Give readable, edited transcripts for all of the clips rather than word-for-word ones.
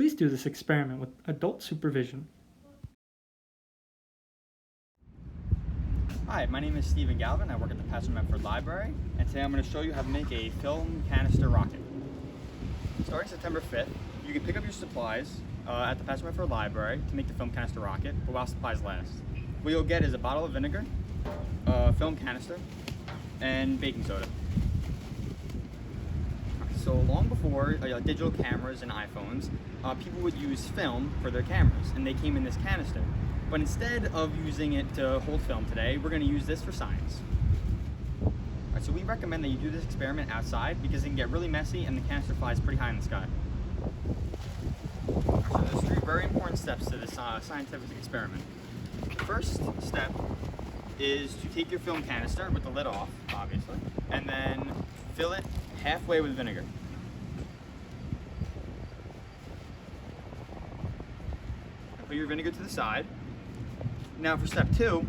Please do this experiment with adult supervision. Hi, my name is Stephen Galvin. I work at the Patchogue-Medford Library, and today I'm going to show you how to make a film canister rocket. Starting September 5th, you can pick up your supplies at the Patchogue-Medford Library to make the film canister rocket, but while supplies last. What you'll get is a bottle of vinegar, a film canister, and baking soda. So long before digital cameras and iPhones, people would use film for their cameras, and they came in this canister. But instead of using it to hold film today, we're going to use this for science. Alright, so we recommend that you do this experiment outside because it can get really messy and the canister flies pretty high in the sky. So there's three very important steps to this scientific experiment. The first step is to take your film canister with the lid off, obviously, and then fill it halfway with vinegar. And put your vinegar to the side. Now for step 2,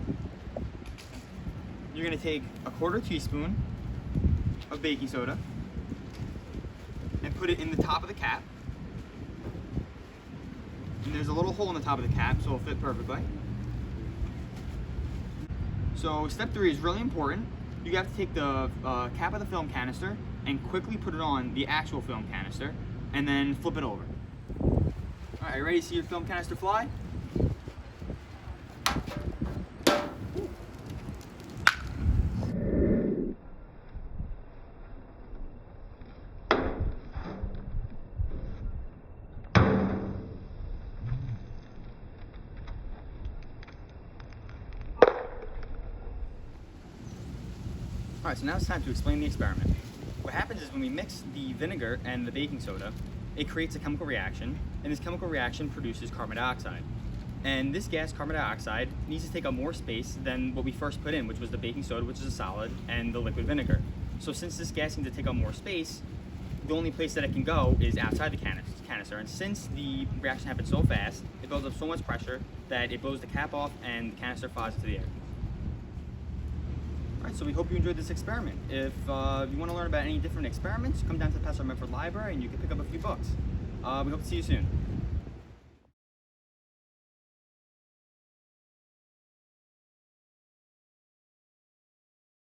you're going to take a 1/4 teaspoon of baking soda and put it in the top of the cap. And there's a little hole in the top of the cap, so it'll fit perfectly. So step 3 is really important. You have to take the cap of the film canister and quickly put it on the actual film canister and then flip it over. Alright, you ready to see your film canister fly? Alright, so now it's time to explain the experiment. What happens is when we mix the vinegar and the baking soda, it creates a chemical reaction, and this chemical reaction produces carbon dioxide. And this gas, carbon dioxide, needs to take up more space than what we first put in, which was the baking soda, which is a solid, and the liquid vinegar. So since this gas needs to take up more space, the only place that it can go is outside the canister. And since the reaction happens so fast, it builds up so much pressure that it blows the cap off and the canister flies into the air. Alright, so we hope you enjoyed this experiment. If you want to learn about any different experiments, come down to the Patchogue-Medford Library and you can pick up a few books. We hope to see you soon.